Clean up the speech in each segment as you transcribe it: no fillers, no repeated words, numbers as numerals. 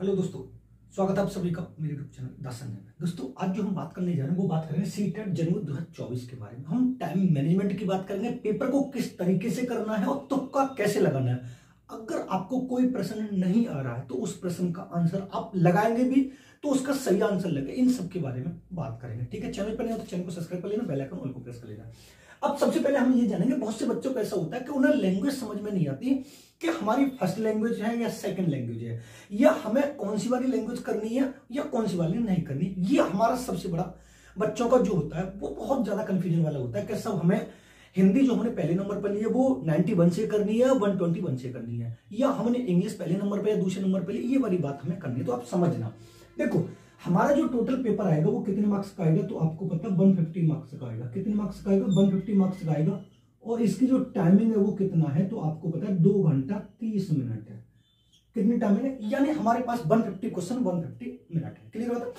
Hello दोस्तों, स्वागत है आप सभी का मेरे यूट्यूब चैनल दासन में। दोस्तों आज जो हम बात करने जा रहे हैं वो बात करेंगे सीटेट जनवरी 2024 के बारे में। हम टाइम मैनेजमेंट की बात करेंगे, पेपर को किस तरीके से करना है और तुक्का कैसे लगाना है। अगर आपको कोई प्रश्न नहीं आ रहा है तो उस प्रश्न का आंसर आप लगाएंगे भी तो उसका सही आंसर लगे, इन सब के बारे में बात करेंगे। ठीक है, चैनल पर नहीं हो तो चैनल को सब्सक्राइब कर लेना, बेल आइकन ऑल को प्रेस कर लेना। अब सबसे पहले हम ये जानेंगे, बहुत से बच्चों को ऐसा होता है कि उन्हें लैंग्वेज समझ में नहीं आती कि हमारी फर्स्ट लैंग्वेज है या सेकंड लैंग्वेज है, या हमें कौन सी वाली लैंग्वेज करनी है या कौन सी वाली नहीं करनी। ये हमारा सबसे बड़ा बच्चों का जो होता है वो बहुत ज्यादा कंफ्यूजन वाला होता है कि सब हमें हिंदी जो हमने पहले नंबर पर ली है वो 91 से करनी है, 121 से करनी है, या हमने इंग्लिश पहले नंबर पर या दूसरे नंबर पर ली, ये वाली बात हमें करनी है। तो आप समझना, देखो हमारा जो टोटल पेपर आएगा वो कितने मार्क्स का आएगा, तो आपको पता 150 मार्क्स का आएगा। कितने मार्क्स का आएगा? 150 मार्क्स का आएगा। और इसकी जो टाइमिंग है वो कितना है, तो आपको पता है 2 घंटा 30 मिनट है। कितनी टाइमिंग है? यानी हमारे पास 150 क्वेश्चन 150 मिनट है। क्लियर बात है?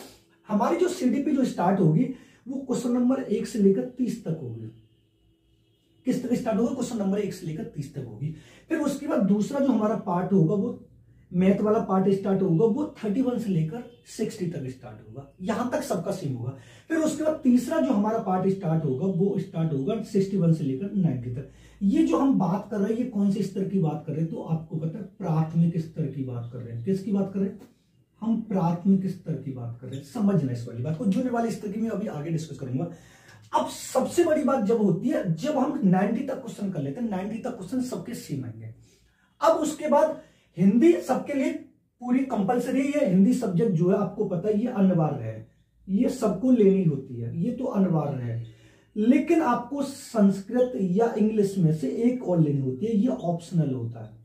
हमारी जो सीडीपी जो स्टार्ट होगी वो क्वेश्चन नंबर 1 से लेकर 30 तक होगी। किस तक स्टार्ट होगा? क्वेश्चन नंबर 1 से लेकर 30 तक होगी। फिर उसके बाद दूसरा जो हमारा पार्ट होगा वो मैथ वाला पार्ट स्टार्ट होगा, वो 31 से लेकर 60 तक स्टार्ट होगा। यहां तक सबका सेम होगा। फिर उसके बाद तीसरा जो हमारा पार्ट स्टार्ट होगा वो स्टार्ट होगा 61 से लेकर 90 तक। ये जो हम बात कर रहे हैं ये कौन से स्तर की बात कर रहे हैं, तो आपको पता है प्राथमिक स्तर की बात कर रहे हैं। किसकी बात कर रहे हैं? हम प्राथमिक स्तर की बात कर रहे हैं। समझना इस वाली बात को, जूनियर वाले स्तर की मैं अभी आगे डिस्कस करूंगा। अब सबसे बड़ी बात जब होती है जब हम 90 तक क्वेश्चन कर लेते हैं, 90 तक क्वेश्चन सबके सेम आएंगे। अब उसके बाद हिंदी सबके लिए पूरी कंपलसरी है। हिंदी सब्जेक्ट जो है आपको पता है ये अनिवार्य है, ये सबको लेनी होती है, ये तो अनिवार्य है। लेकिन आपको संस्कृत या इंग्लिश में से एक और लेनी होती है, ये ऑप्शनल होता है।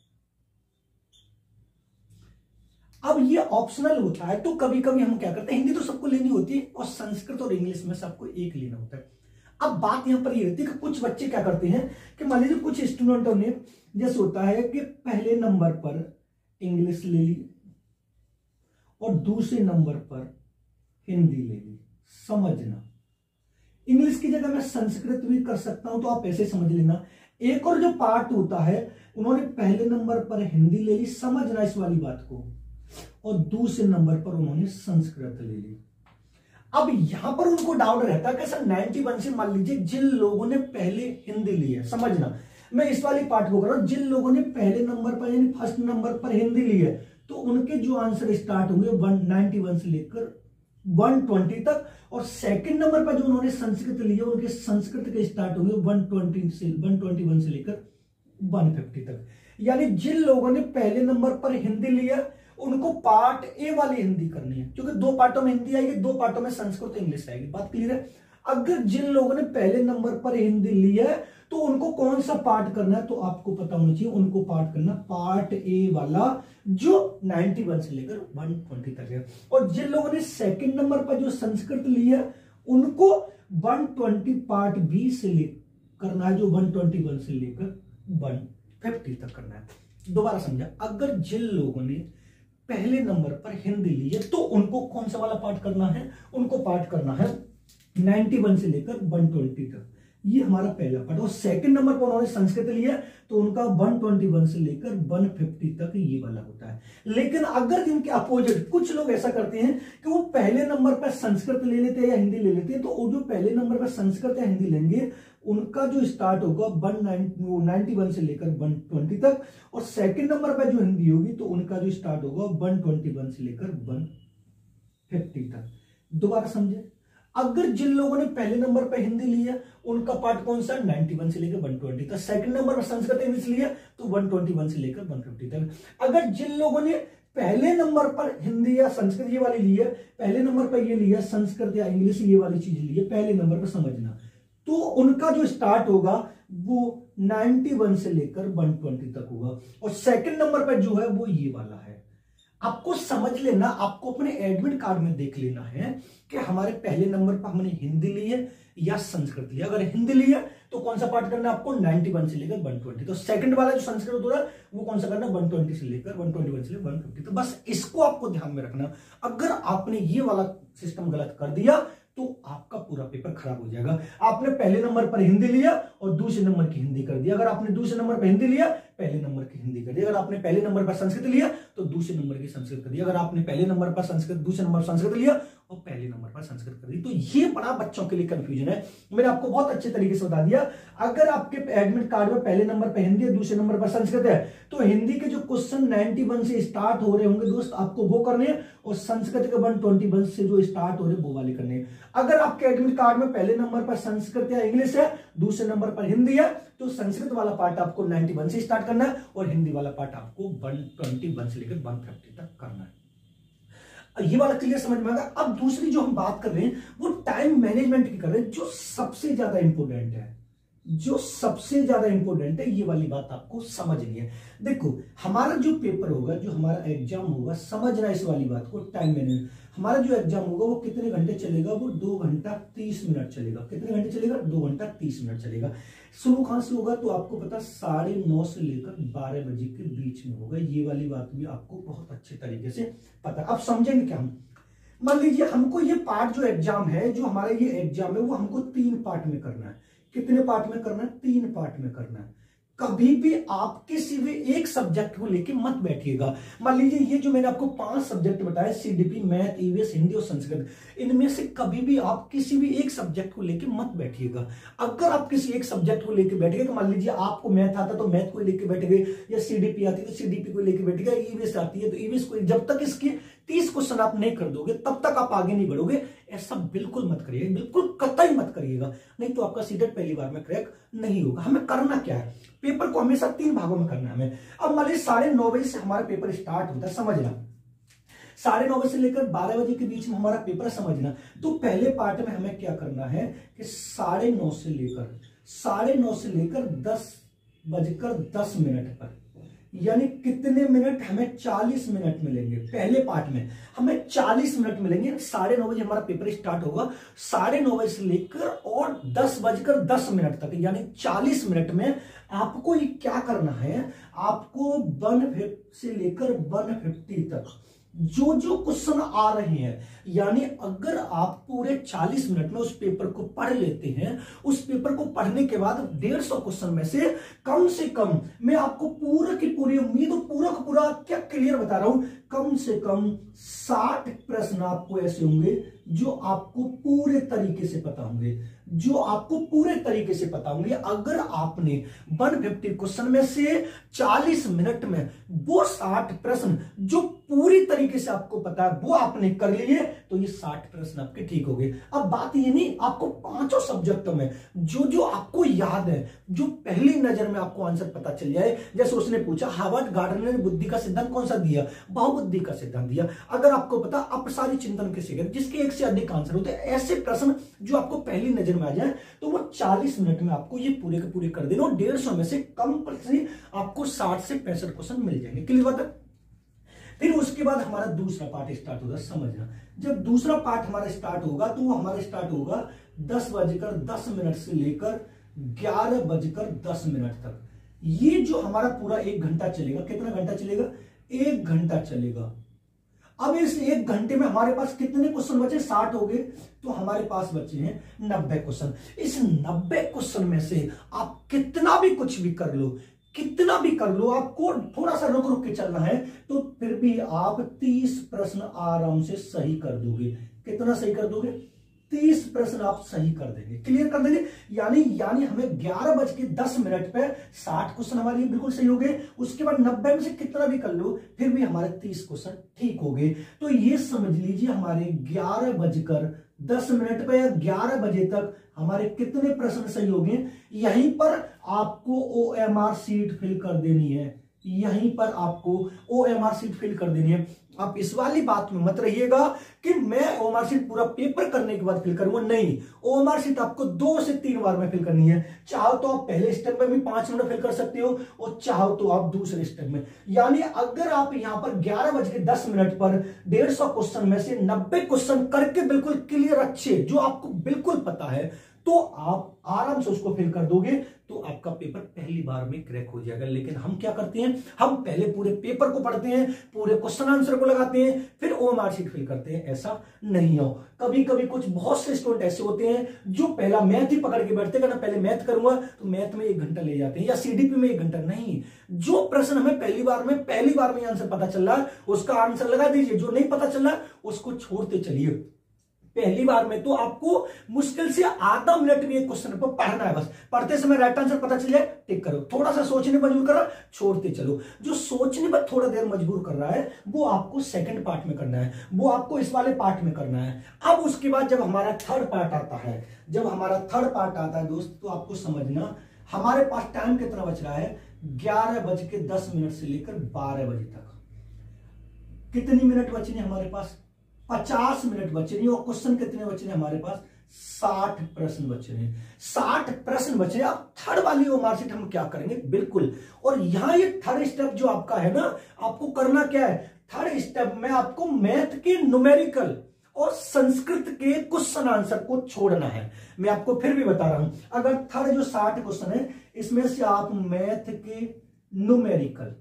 अब ये ऑप्शनल होता है तो कभी कभी हम क्या करते हैं, हिंदी तो सबको लेनी होती है और संस्कृत और इंग्लिश में सबको एक लेना होता है। अब बात यहां पर ये रहती है कि कुछ बच्चे क्या करते हैं कि मान लीजिए कुछ स्टूडेंटों ने जैसे होता है कि पहले नंबर पर इंग्लिश ले ली और दूसरे नंबर पर हिंदी ले ली। समझना, इंग्लिश की जगह मैं संस्कृत भी कर सकता हूं, तो आप ऐसे समझ लेना। एक और जो पार्ट होता है उन्होंने पहले नंबर पर हिंदी ले ली, समझना इस वाली बात को, और दूसरे नंबर पर उन्होंने संस्कृत ले ली। अब यहां पर उनको डाउट रहता है कि सर 91 से मान लीजिए जिन लोगों ने पहले हिंदी ली है, समझना मैं इस वाली पार्ट को कर रहा हूं, जिन लोगों ने पहले नंबर पर यानी फर्स्ट नंबर पर हिंदी ली है तो उनके जो आंसर स्टार्ट होंगे 191 से लेकर 120 तक, और सेकंड नंबर पर जो उन्होंने संस्कृत ली है उनके संस्कृत के स्टार्ट होंगे 121 से लेकर 150 तक। यानी जिन लोगों ने पहले नंबर पर हिंदी ली है उनको पार्ट ए वाली हिंदी करनी है, क्योंकि 2 पार्टों में हिंदी आएगी, 2 पार्टों में संस्कृत इंग्लिश आएगी। बात क्लियर है? अगर जिन लोगों ने पहले नंबर पर हिंदी ली है तो उनको कौन सा पार्ट करना है, तो आपको पता होना चाहिए उनको पार्ट करना पार्ट ए वाला जो 91 से लेकर 120 तक है। और जिन लोगों ने सेकंड नंबर पर जो संस्कृत ली है उनको 120 पार्ट बी से करना है, जो 121 से लेकर 150 तक करना है। दोबारा समझा, अगर जिन लोगों ने पहले नंबर पर हिंदी ली है तो उनको कौन सा वाला पार्ट करना है, उनको पार्ट करना है 91 से लेकर 120 तक। ये हमारा पहला पार्ट। और सेकंड नंबर पर उन्होंने संस्कृत लिया तो उनका 121 से लेकर 150 तक ये वाला होता है। लेकिन अगर इनके अपोजिट कुछ लोग ऐसा करते हैं कि वो पहले नंबर पर संस्कृत ले लेते हैं या हिंदी ले लेते हैं, तो वो जो पहले नंबर पर संस्कृत या हिंदी लेंगे उनका जो स्टार्ट होगा 191 से लेकर 120 तक, और सेकंड नंबर पर जो हिंदी होगी तो उनका जो स्टार्ट होगा 121 से लेकर 150 तक। दोबारा समझे, अगर जिन लोगों ने पहले नंबर पर हिंदी ली है उनका पार्ट कौन सा? 91 से लेकर 120 तक। सेकंड नंबर पर संस्कृत इंग्लिश लिया तो 121 से लेकर 150 तक। अगर जिन लोगों ने पहले नंबर पर हिंदी या संस्कृत ये वाली ली है, पहले नंबर पर ये लिया संस्कृत या इंग्लिश ये वाली चीज ली है पहले नंबर पर, समझना, तो उनका जो स्टार्ट होगा वो 91 से लेकर 120 तक होगा। और सेकंड नंबर पर जो है वो ये वाला है। आपको समझ लेना, आपको अपने एडमिट कार्ड में देख लेना है कि हमारे पहले नंबर पर हमने हिंदी ली है या संस्कृत लिया। अगर हिंदी ली है तो कौन सा पार्ट करना है आपको? 91 से लेकर 120। तो सेकंड वाला जो संस्कृत होता है वो कौन सा करना? 120 से लेकर 121 से लेकर 150। तो बस इसको आपको ध्यान में रखना। अगर आपने ये वाला सिस्टम गलत कर दिया तो आपका पूरा पेपर खराब हो जाएगा। आपने पहले नंबर पर हिंदी लिया और दूसरे नंबर की हिंदी कर दिया। अगर आपने दूसरे नंबर पर हिंदी लिया, पहले नंबर की हिंदी कर दिया। अगर आपने पहले नंबर पर संस्कृत लिया तो दूसरे नंबर की संस्कृत कर दी, अगर आपने पहले नंबर पर संस्कृत दूसरे नंबर पर संस्कृत लिया और पहले नंबर पर संस्कृत कर दी। तो ये बड़ा बच्चों के लिए कंफ्यूजन है, मैंने आपको बहुत अच्छे तरीके से बता दिया। अगर आपके एडमिट कार्ड में पहले नंबर पर हिंदी है, दूसरे नंबर पर संस्कृत है, तो हिंदी के जो क्वेश्चन 91 से स्टार्ट हो रहे होंगे दोस्त आपको वो करने हैं, और संस्कृत के 121 से जो स्टार्ट हो रहे वो वाले करने हैं। अगर आपके एडमिट कार्ड में पहले नंबर पर संस्कृत या इंग्लिश है, दूसरे नंबर पर हिंदी है, तो संस्कृत वाला पार्ट आपको 91 से स्टार्ट करना है और हिंदी वाला पार्ट आपको 121 से लेकर 150 तक करना है। ये वाला क्लियर समझ में आ गया। अब दूसरी जो हम बात कर रहे हैं वो टाइम मैनेजमेंट की कर रहे हैं, जो सबसे ज्यादा इंपॉर्टेंट है, जो सबसे ज्यादा इंपॉर्टेंट है, ये वाली बात आपको समझनी है। देखो हमारा जो पेपर होगा, जो हमारा एग्जाम होगा, समझना इस वाली बात को, टाइम मैनेजमेंट। हमारा जो एग्जाम होगा वो कितने घंटे चलेगा, वो 2 घंटा 30 मिनट चलेगा। कितने घंटे चलेगा, 2 घंटा 30 मिनट चलेगा। शुरू कहां से होगा तो आपको पता 9:30 से लेकर 12 बजे के बीच में होगा। ये वाली बात भी आपको बहुत अच्छे तरीके से पता। अब समझेंगे क्या हम, मान लीजिए हमको ये पार्ट जो एग्जाम है, जो हमारा ये एग्जाम है, वो हमको 3 पार्ट में करना है। कितने पार्ट में करना है, 3 पार्ट में करना है। कभी भी आप किसी भी एक सब्जेक्ट को लेके मत बैठिएगा। मान लीजिए ये जो मैंने आपको 5 सब्जेक्ट बताए, सीडीपी, मैथ, ईवीएस, हिंदी और संस्कृत, इनमें से कभी भी आप किसी भी एक सब्जेक्ट को लेके मत बैठिएगा। अगर आप किसी एक सब्जेक्ट को लेके बैठेंगे, तो मान लीजिए आपको मैथ आता तो मैथ को लेके बैठेंगे, या सीडीपी आती है तो सीडीपी को लेके बैठेगा, ईवीएस आती है तो ईवीएस को, जब तक इसके 30 क्वेश्चन आप नहीं कर दोगे तब तक आप आगे नहीं बढ़ोगे। ऐसा बिल्कुल मत करिएगा, बिल्कुल कतई मत करिएगा, नहीं तो आपका सीटेट पहली बार में क्रैक नहीं होगा। हमें करना क्या है, पेपर को हमेशा 3 भागों में करना है हमें। अब मान लीजिए 9:30 बजे से हमारा पेपर स्टार्ट होता है, समझना 9:30 बजे से लेकर 12 बजे के बीच में हमारा पेपर, समझना। तो पहले पार्ट में हमें क्या करना है कि 9:30 से लेकर 10:10 पर, यानी कितने मिनट, हमें 40 मिनट मिलेंगे। पहले पार्ट में हमें 40 मिनट मिलेंगे। 9:30 बजे हमारा पेपर स्टार्ट होगा, 9:30 बजे से लेकर और 10:10 तक, यानी 40 मिनट में आपको ये क्या करना है, आपको 1 से लेकर 150 तक जो जो क्वेश्चन आ रहे हैं, यानी अगर आप पूरे 40 मिनट में उस पेपर को पढ़ लेते हैं, उस पेपर को पढ़ने के बाद 150 क्वेश्चन में से कम मैं आपको पूरा की पूरी उम्मीद और पूरा का पूरा क्या क्लियर बता रहा हूं, कम से कम 60 प्रश्न आपको ऐसे होंगे जो आपको पूरे तरीके से पता होंगे, जो आपको पूरे तरीके से पता होंगे। अगर आपने 150 क्वेश्चन में से 40 मिनट में वो 60 प्रश्न जो पूरी तरीके से आपको पता है वो आपने कर लिए, तो ये 60 प्रश्न आपके ठीक हो गए। अब बात ये नहीं, आपको 5 सब्जेक्टों में जो जो आपको याद है, जो पहली नजर में आपको आंसर पता चल जाए। जैसे उसने पूछा हार्वर्ड गार्डनर ने बुद्धि का सिद्धांत कौन सा दिया, बहुबुद्धि का सिद्धांत दिया। अगर आपको पता अपसारी चिंतन के शिखर, जिसके 1 से अधिक आंसर होते हैं, ऐसे प्रश्न जो आपको पहली नजर में आ जाए, तो वो 40 मिनट में आपको ये पूरे के पूरे कर देना, और 150 में से कंपल्सरी आपको 60 से 65 क्वेश्चन मिल जाएंगे। क्लियर बात है। फिर उसके बाद हमारा दूसरा पार्ट स्टार्ट होगा, समझना। जब दूसरा पार्ट हमारा स्टार्ट होगा तो वो हमारा स्टार्ट होगा 10:10 से लेकर 11:10 तक। ये जो हमारा पूरा 1 घंटा चलेगा, कितना घंटा चलेगा, 1 घंटा चलेगा। अब इस 1 घंटे में हमारे पास कितने क्वेश्चन बचे, 60 हो गए, तो हमारे पास बचे हैं 90 क्वेश्चन। इस 90 क्वेश्चन में से आप कितना भी कुछ भी कर लो, कितना भी कर लो, आपको थोड़ा सा रुक रुक के चलना है, तो फिर भी आप 30 प्रश्न आराम से सही कर दोगे। कितना सही कर दोगे, 30 प्रश्न आप सही कर देंगे, क्लियर कर देंगे। यानी हमें 11:10 पे 60 क्वेश्चन हमारे लिए बिल्कुल सही हो गए। उसके बाद 90 में से कितना भी कर लो, फिर भी हमारे 30 क्वेश्चन ठीक हो गए। तो ये समझ लीजिए हमारे 11:10 पे या 11 बजे तक हमारे कितने प्रश्न सही हो गए। यहीं पर आपको OMR शीट फिल कर देनी है, यहीं पर आपको OMR शीट फिल कर देनी है। आप इस वाली बात में मत रहिएगा कि मैं OMR शीट पूरा पेपर करने के बाद फिल करूंगा, नहीं। OMR शीट आपको 2 से 3 बार में फिल करनी है। चाहो तो आप पहले स्टेप में भी 5 मिनट फिल कर सकते हो, और चाहो तो आप दूसरे स्टेप में। यानी अगर आप यहां पर 11:10 पर 150 क्वेश्चन में से 90 क्वेश्चन करके बिल्कुल क्लियर अच्छे, जो आपको बिल्कुल पता है, तो आप आराम से उसको फिल कर दोगे तो आपका पेपर पहली बार में क्रैक हो जाएगा। लेकिन हम क्या करते हैं, हम पहले पूरे पेपर को पढ़ते हैं, पूरे क्वेश्चन आंसर को लगाते हैं, फिर ओएमआर शीट फिल करते हैं। ऐसा नहीं हो। कभी कभी कुछ बहुत से स्टूडेंट ऐसे होते हैं जो पहला मैथ ही पकड़ के बैठते हैं, ना पहले मैथ करूंगा तो मैथ में 1 घंटा ले जाते हैं, या सीडीपी में 1 घंटा। नहीं, जो प्रश्न हमें पहली बार में आंसर पता चल रहा है उसका आंसर लगा दीजिए, जो नहीं पता चल रहा है उसको छोड़ते चलिए। पहली बार में तो आपको मुश्किल से आधा मिनट में एक क्वेश्चन पर पढ़ना है, बस पढ़ते समय राइट आंसर पता चल जाए टिक करो। थोड़ा सा सोचने पर मजबूर कर रहा है, छोड़ते चलो। जो सोचने पर थोड़ा देर मजबूर कर रहा है वो आपको सेकंड पार्ट में करना है, वो आपको इस वाले पार्ट में करना है। अब उसके बाद जब हमारा थर्ड पार्ट आता है, दोस्त, तो आपको समझना हमारे पास टाइम कितना बच रहा है, 11:10 से लेकर 12 बजे तक। कितनी मिनट बचनी है हमारे पास, 50 मिनट बचनी। और क्वेश्चन कितने बचने हमारे पास, 60 प्रश्न बचने। 60 प्रश्न बचे। अब थर्ड वाली ओएमआर शीट हम क्या करेंगे, बिल्कुल। और यहां ये थर्ड स्टेप जो आपका है ना, आपको करना क्या है, थर्ड स्टेप में आपको मैथ के न्यूमेरिकल और संस्कृत के क्वेश्चन आंसर को छोड़ना है। मैं आपको फिर भी बता रहा हूं, अगर थर्ड जो 60 क्वेश्चन है इसमें से आप मैथ के न्यूमेरिकल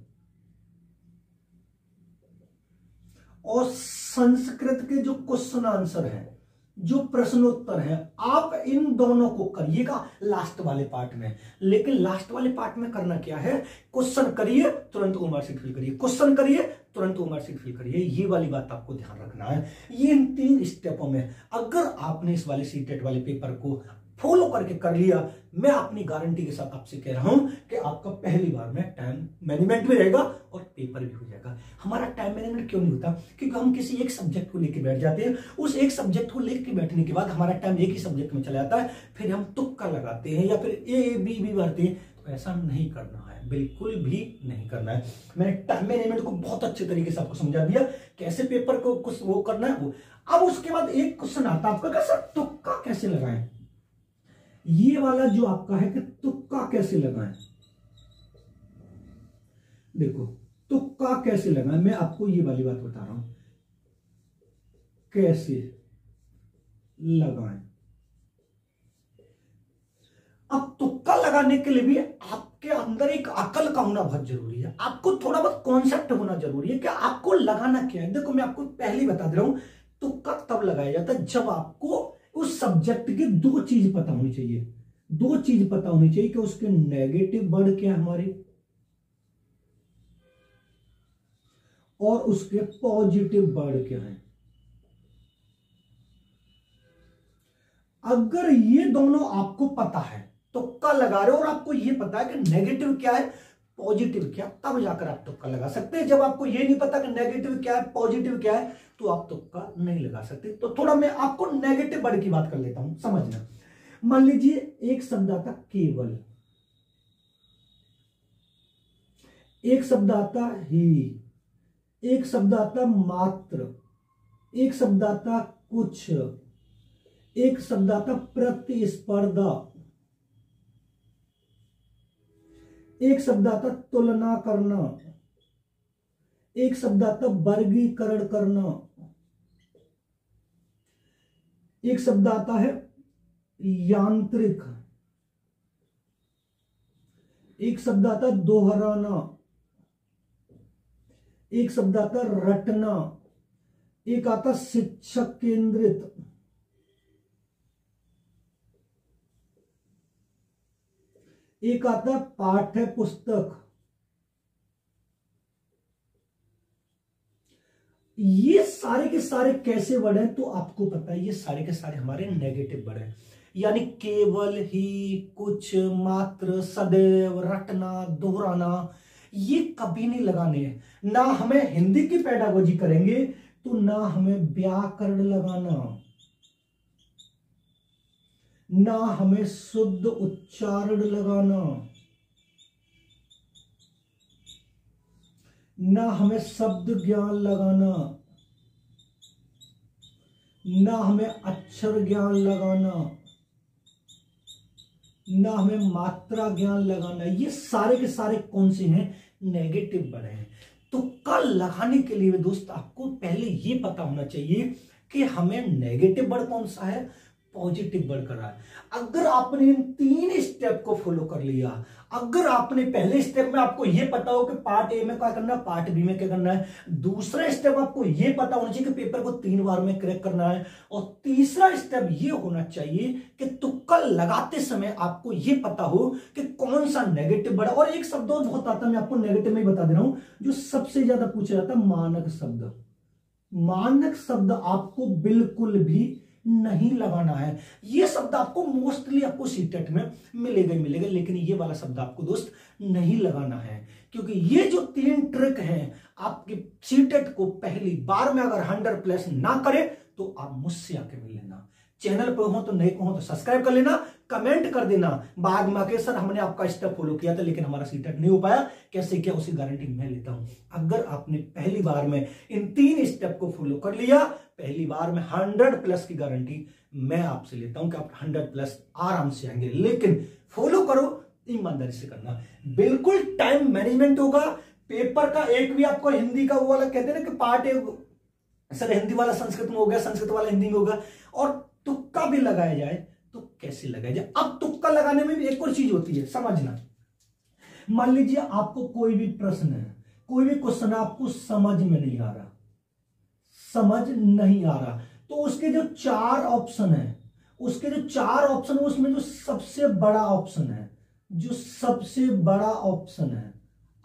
और संस्कृत के जो क्वेश्चन आंसर है, जो प्रश्नोत्तर है, आप इन दोनों को करिएगा लास्ट वाले पार्ट में। लेकिन लास्ट वाले पार्ट में करना क्या है, क्वेश्चन करिए तुरंत ओएमआर शीट फिल करिए, क्वेश्चन करिए तुरंत ओएमआर शीट फिल करिए। ये वाली बात आपको ध्यान रखना है। ये इन 3 स्टेपों में अगर आपने इस वाले सीटेट वाले पेपर को फॉलो करके कर लिया, मैं अपनी गारंटी के साथ आपसे कह रहा हूं कि आपका पहली बार में टाइम मैनेजमेंट भी रहेगा और पेपर भी हो जाएगा। हमारा टाइम मैनेजमेंट क्यों नहीं होता, क्योंकि हम किसी एक सब्जेक्ट को लेकर बैठ जाते हैं। उस एक सब्जेक्ट को लेकर बैठने के बाद हमारा टाइम एक ही सब्जेक्ट में चला जाता है, फिर हम तुक्का लगाते हैं या फिर ए बी भरते हैं। तो ऐसा नहीं करना है, बिल्कुल भी नहीं करना है। मैंने टाइम मैनेजमेंट को बहुत अच्छे तरीके से आपको समझा दिया, कैसे पेपर को कुछ वो करना है वो। अब उसके बाद एक क्वेश्चन आता है आपका, सर तुक्का कैसे लगाएं। ये वाला जो आपका है कि तुक्का कैसे लगाएं, देखो तुक्का कैसे लगाएं, मैं आपको ये वाली बात बता रहा हूं कैसे लगाएं। अब तुक्का लगाने के लिए भी आपके अंदर एक अकल का होना बहुत जरूरी है, आपको थोड़ा बहुत कॉन्सेप्ट होना जरूरी है कि आपको लगाना क्या है। देखो मैं आपको पहले ही बता दे रहा हूं, तुक्का तब लगाया जाता है जब आपको उस सब्जेक्ट की 2 चीज पता होनी चाहिए। 2 चीज पता होनी चाहिए कि उसके नेगेटिव वर्ड क्या है हमारे, और उसके पॉजिटिव वर्ड क्या है। अगर ये दोनों आपको पता है, तुक्का लगा रहे हो और आपको ये पता है कि नेगेटिव क्या है पॉजिटिव क्या, तब जाकर आप तुक्का लगा सकते हैं। जब आपको ये नहीं पता कि नेगेटिव क्या है पॉजिटिव क्या है, तो आप तुक्का नहीं लगा सकते। तो थोड़ा मैं आपको नेगेटिव वर्ड की बात कर लेता हूं, समझना। मान लीजिए एक शब्द आता केवल, एक शब्द आता ही, एक शब्द आता मात्र, एक शब्द आता कुछ, एक शब्द आता प्रतिस्पर्धा, एक शब्द आता तुलना करना, एक शब्द आता वर्गीकरण करना, एक शब्द आता है यांत्रिक, एक शब्द आता दोहराना, एक शब्द आता रटना, एक आता शिक्षक केंद्रित, एक आता पाठ्य पुस्तक। ये सारे के सारे कैसे वर्ड हैं तो आपको पता है, ये सारे के सारे हमारे नेगेटिव वर्ड हैं। यानी केवल, ही, कुछ, मात्र, सदैव, रटना, दोहराना, ये कभी नहीं लगाने हैं। ना हमें हिंदी की पेडागोजी करेंगे तो ना हमें व्याकरण लगाना, ना हमें शुद्ध उच्चारण लगाना, ना हमें शब्द ज्ञान लगाना, ना हमें अक्षर ज्ञान लगाना, ना हमें मात्रा ज्ञान लगाना। ये सारे के सारे कौन से हैं, नेगेटिव वर्ड हैं। तुक्का लगाने के लिए दोस्त आपको पहले ये पता होना चाहिए कि हमें नेगेटिव वर्ड कौन सा है, पॉजिटिव बढ़ कर रहा है। अगर आपने इन 3 स्टेप को फॉलो कर लिया, अगर आपने पहले स्टेप में आपको यह पता हो कि पार्ट ए में क्या करना है, पार्ट बी में क्या करना है, दूसरा स्टेप आपको यह पता होना चाहिए कि पेपर को 3 बार में क्रैक करना है, और तीसरा स्टेप यह होना चाहिए कि तुक्का लगाते समय आपको यह पता हो कि कौन सा नेगेटिव बढ़ा। और एक शब्द और बहुत आता है, मैं आपको नेगेटिव में बता दे रहा हूं, जो सबसे ज्यादा पूछा जाता है, मानक शब्द। मानक शब्द आपको बिल्कुल भी नहीं लगाना है। ये शब्द आपको मोस्टली आपको सीटेट में मिलेगा ही मिलेगा, लेकिन ये वाला शब्द आपको दोस्त नहीं लगाना है, क्योंकि ये जो 3 ट्रिक हैं आपके सीटेट को पहली बार में अगर 100+ ना करे तो आप मुझसे आके मिल लेना। चैनल पे हो तो नए को हो तो सब्सक्राइब कर लेना, कमेंट कर देना बाद में आके सर हमने आपका स्टेप फॉलो किया था लेकिन हमारा सीटेट नहीं हो पाया, कैसे किया उसकी गारंटी मैं लेता हूं। अगर आपने पहली बार में इन 3 स्टेप को फॉलो कर लिया, पहली बार में 100+ की गारंटी मैं आपसे लेता हूं कि आप 100+ आराम से आएंगे। लेकिन फॉलो करो, ईमानदारी से करना, बिल्कुल टाइम मैनेजमेंट होगा। पेपर का एक भी आपको हिंदी का वो वाला कहते हैं ना कि पार्ट एक सर हिंदी वाला संस्कृत में हो गया, संस्कृत वाला हिंदी में होगा, और तुक्का भी लगाया जाए तो कैसे लगाया जाए। अब तुक्का लगाने में भी एक और चीज होती है, समझना। मान लीजिए आपको कोई भी प्रश्न है, कोई भी क्वेश्चन आपको समझ में नहीं आ रहा, समझ नहीं आ रहा, तो उसके जो 4 ऑप्शन है, उसके जो 4 ऑप्शन है उसमें जो सबसे बड़ा ऑप्शन है, जो सबसे बड़ा ऑप्शन है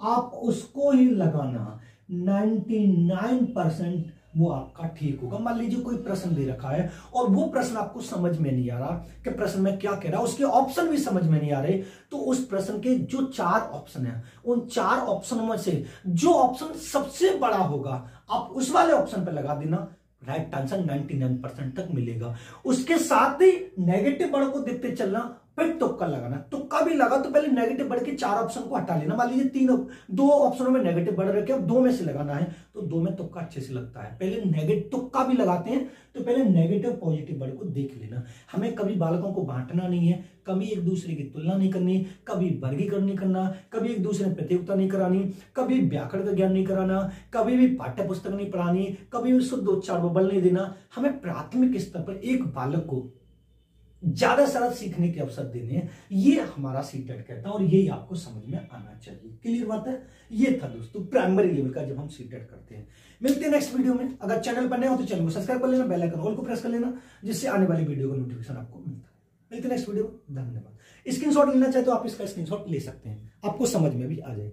आप उसको ही लगाना। 99% वो आपका ठीक होगा। मान लीजिए कोई प्रश्न दे रखा है और वो प्रश्न आपको समझ में नहीं आ रहा कि प्रश्न में क्या कह रहा है, उसके ऑप्शन भी समझ में नहीं आ रहे, तो उस प्रश्न के जो 4 ऑप्शन है, उन 4 ऑप्शन में से जो ऑप्शन सबसे बड़ा होगा आप उस वाले ऑप्शन पर लगा देना, राइट आंसर 99% तक मिलेगा। उसके साथ ही नेगेटिव वर्ड को देखते चलना, फिर तुक्का लगाना। तुक्का भी लगा तो पहले नेगेटिव वर्ड के 4 ऑप्शन को हटा लेना। मान लीजिए 2 ऑप्शनों में नेगेटिव वर्ड रखे, अब 2 में से लगाना है, तो 2 में तुक्का अच्छे से लगता है। पहले नेगेटिव तुक्का भी लगाते हैं तो पहले नेगेटिव पॉजिटिव वर्ड को देख लेना। हमें कभी बालकों को बांटना नहीं है, कभी एक दूसरे की तुलना नहीं करनी, कभी वर्गीकरण नहीं करना, कभी एक दूसरे में प्रतियोगिता नहीं करानी, कभी व्याकरण का ज्ञान नहीं कराना, कभी भी पाठ्य पुस्तक नहीं पढ़ानी, कभी भी शुद्ध उच्चार बबल नहीं देना। हमें प्राथमिक स्तर पर एक बालक को ज्यादा से ज्यादा सीखने के अवसर देने हैं, ये हमारा सीटेट कहता है, और यही आपको समझ में आना चाहिए। क्लियर बात है? ये था दोस्तों प्राइमरी लेवल का जब हम सीटेट करते हैं। मिलते हैं नेक्स्ट वीडियो में। अगर चैनल पर नए हो तो चैनल को सब्सक्राइब कर लेना, बेल आइकन ऑल को प्रेस कर लेना, जिससे आने वाली वीडियो का नोटिफिकेशन आपको मिलता है। मिलते हैं नेक्स्ट वीडियो। धन्यवाद। स्क्रीनशॉट लेना चाहे तो आप इसका स्क्रीनशॉट ले सकते हैं, आपको समझ में भी आ जाएगा।